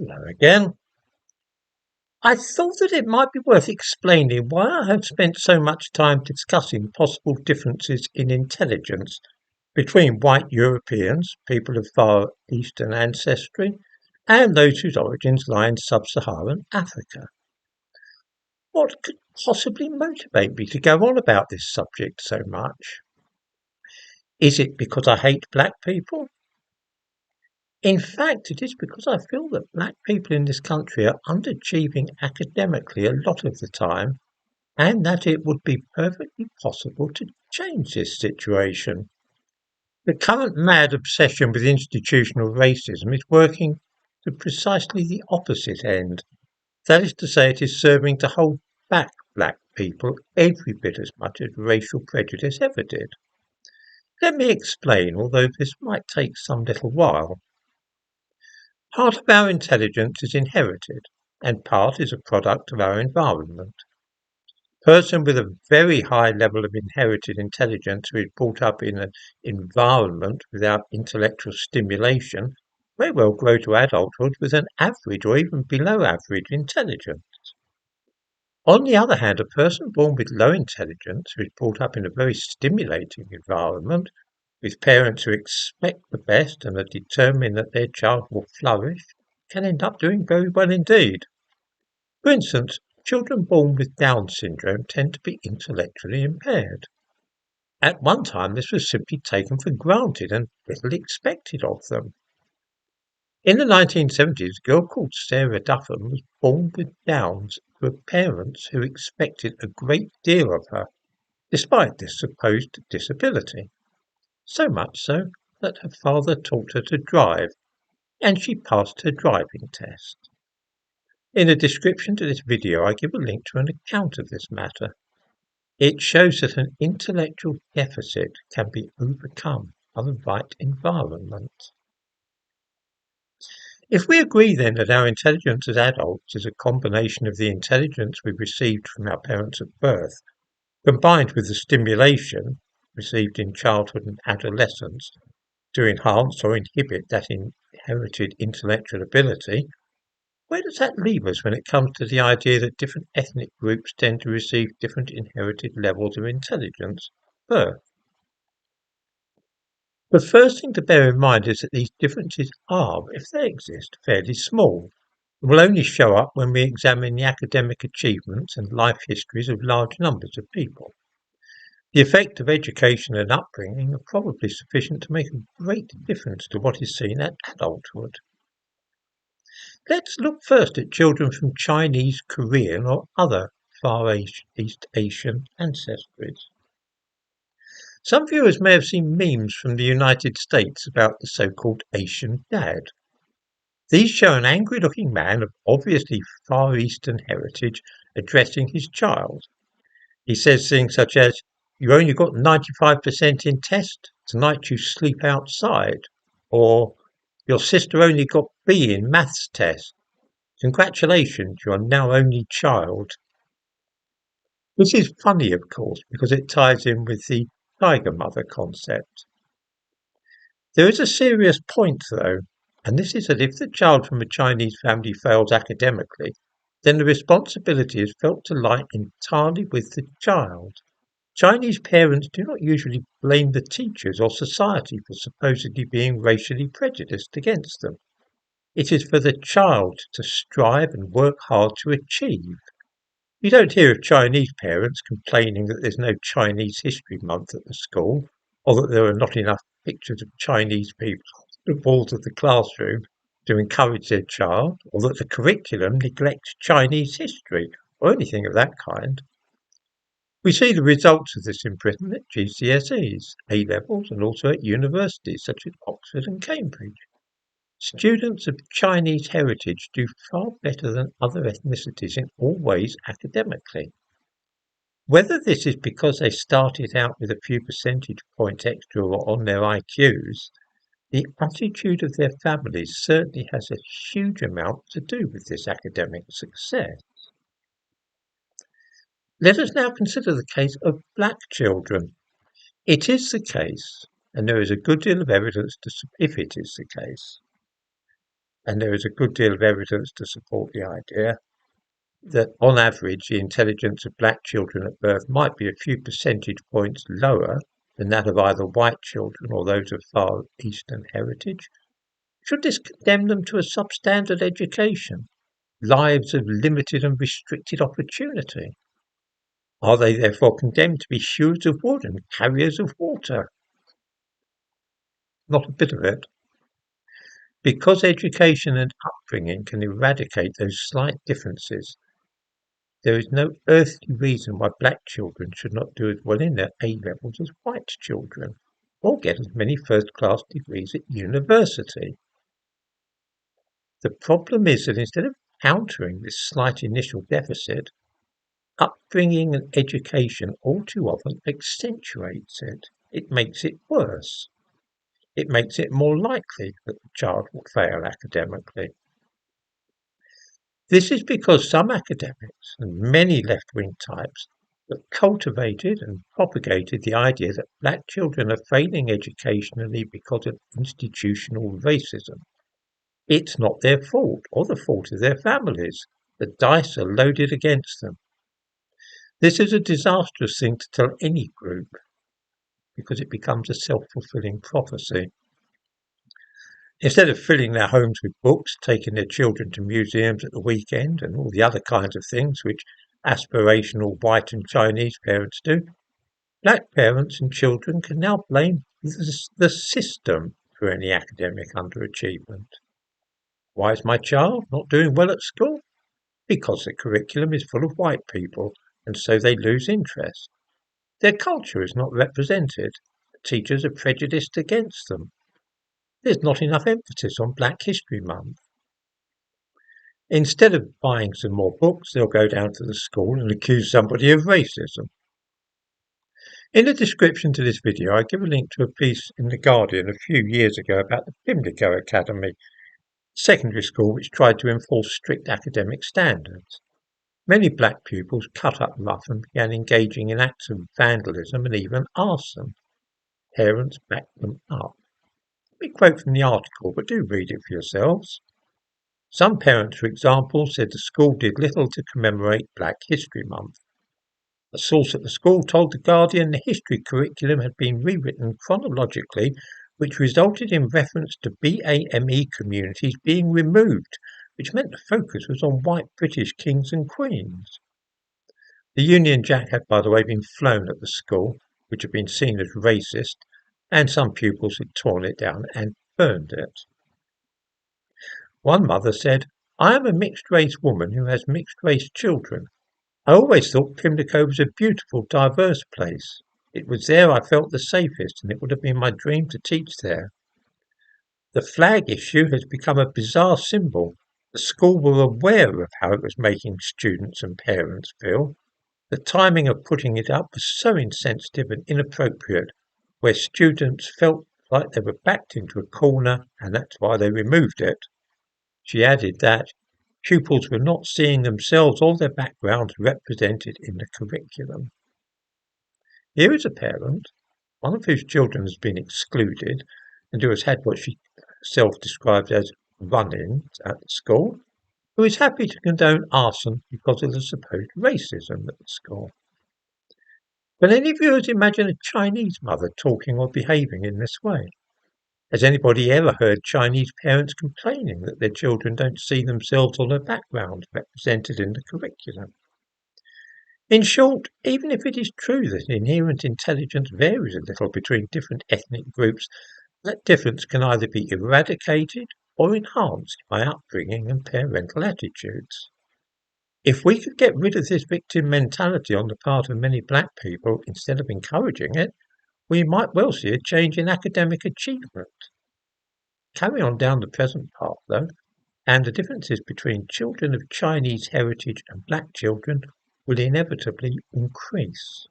Hello again. I thought that it might be worth explaining why I have spent so much time discussing possible differences in intelligence between white Europeans, people of Far Eastern ancestry, and those whose origins lie in sub-Saharan Africa. What could possibly motivate me to go on about this subject so much? Is it because I hate black people? In fact, it is because I feel that black people in this country are underachieving academically a lot of the time, and that it would be perfectly possible to change this situation. The current mad obsession with institutional racism is working to precisely the opposite end. That is to say, it is serving to hold back black people every bit as much as racial prejudice ever did. Let me explain, although this might take some little while. Part of our intelligence is inherited, and part is a product of our environment. A person with a very high level of inherited intelligence who is brought up in an environment without intellectual stimulation may well grow to adulthood with an average or even below average intelligence. On the other hand, a person born with low intelligence who is brought up in a very stimulating environment with parents who expect the best and are determined that their child will flourish can end up doing very well indeed. For instance, children born with Down syndrome tend to be intellectually impaired. At one time, this was simply taken for granted and little expected of them. In the 1970s, a girl called Sarah Duffin was born with Downs with parents who expected a great deal of her, despite this supposed disability. So much so that her father taught her to drive, and she passed her driving test. In the description to this video, I give a link to an account of this matter. It shows that an intellectual deficit can be overcome by the right environment. If we agree then that our intelligence as adults is a combination of the intelligence we received from our parents at birth, combined with the stimulation received in childhood and adolescence to enhance or inhibit that inherited intellectual ability, where does that leave us when it comes to the idea that different ethnic groups tend to receive different inherited levels of intelligence at birth? The first thing to bear in mind is that these differences are, if they exist, fairly small, and will only show up when we examine the academic achievements and life histories of large numbers of people. The effect of education and upbringing are probably sufficient to make a great difference to what is seen at adulthood. Let's look first at children from Chinese, Korean, or other Far East Asian ancestries. Some viewers may have seen memes from the United States about the so-called Asian dad. These show an angry-looking man of obviously Far Eastern heritage addressing his child. He says things such as, "You only got 95% in test, tonight you sleep outside," or "Your sister only got B in maths test. Congratulations, your now only child." This is funny, of course, because it ties in with the tiger mother concept. There is a serious point, though, and this is that if the child from a Chinese family fails academically, then the responsibility is felt to lie entirely with the child. Chinese parents do not usually blame the teachers or society for supposedly being racially prejudiced against them. It is for the child to strive and work hard to achieve. You don't hear of Chinese parents complaining that there's no Chinese History Month at the school, or that there are not enough pictures of Chinese people on the walls of the classroom to encourage their child, or that the curriculum neglects Chinese history, or anything of that kind. We see the results of this in Britain at GCSEs, A-levels, and also at universities such as Oxford and Cambridge. Students of Chinese heritage do far better than other ethnicities in all ways academically. Whether this is because they started out with a few percentage points extra on their IQs, the attitude of their families certainly has a huge amount to do with this academic success. Let us now consider the case of black children. It is the case, and there is a good deal of evidence if it is the case, and there is a good deal of evidence to support the idea, that on average the intelligence of black children at birth might be a few percentage points lower than that of either white children or those of Far Eastern heritage. Should this condemn them to a substandard education, lives of limited and restricted opportunity? Are they therefore condemned to be hewers of wood and carriers of water? Not a bit of it. Because education and upbringing can eradicate those slight differences, there is no earthly reason why black children should not do as well in their A-levels as white children, or get as many first-class degrees at university. The problem is that instead of countering this slight initial deficit, upbringing and education all too often accentuates it. It makes it worse. It makes it more likely that the child will fail academically. This is because some academics, and many left-wing types, have cultivated and propagated the idea that black children are failing educationally because of institutional racism. It's not their fault or the fault of their families. The dice are loaded against them. This is a disastrous thing to tell any group, because it becomes a self-fulfilling prophecy. Instead of filling their homes with books, taking their children to museums at the weekend, and all the other kinds of things which aspirational white and Chinese parents do, black parents and children can now blame the system for any academic underachievement. Why is my child not doing well at school? Because the curriculum is full of white people, and so they lose interest. Their culture is not represented. Teachers are prejudiced against them. There's not enough emphasis on Black History Month. Instead of buying some more books, they'll go down to the school and accuse somebody of racism. In the description to this video, I give a link to a piece in The Guardian a few years ago about the Pimlico Academy, secondary school which tried to enforce strict academic standards. Many black pupils cut up rough and began engaging in acts of vandalism and even arson. Parents backed them up. Let me quote from the article, but do read it for yourselves. Some parents, for example, said the school did little to commemorate Black History Month. A source at the school told The Guardian the history curriculum had been rewritten chronologically, which resulted in reference to BAME communities being removed, which meant the focus was on white British kings and queens. The Union Jack had, by the way, been flown at the school, which had been seen as racist, and some pupils had torn it down and burned it. One mother said, "I am a mixed-race woman who has mixed-race children. I always thought Pimlico was a beautiful, diverse place. It was there I felt the safest, and it would have been my dream to teach there. The flag issue has become a bizarre symbol. The school were aware of how it was making students and parents feel. The timing of putting it up was so insensitive and inappropriate, where students felt like they were backed into a corner, and that's why they removed it." She added that pupils were not seeing themselves or their backgrounds represented in the curriculum. Here is a parent, one of whose children has been excluded and who has had what she self-described as run-ins at the school, who is happy to condone arson because of the supposed racism at the school. Can any viewers imagine a Chinese mother talking or behaving in this way? Has anybody ever heard Chinese parents complaining that their children don't see themselves or their background represented in the curriculum? In short, even if it is true that inherent intelligence varies a little between different ethnic groups, that difference can either be eradicated or enhanced by upbringing and parental attitudes. If we could get rid of this victim mentality on the part of many black people instead of encouraging it, we might well see a change in academic achievement. Carry on down the present path, though, and the differences between children of Chinese heritage and black children will inevitably increase.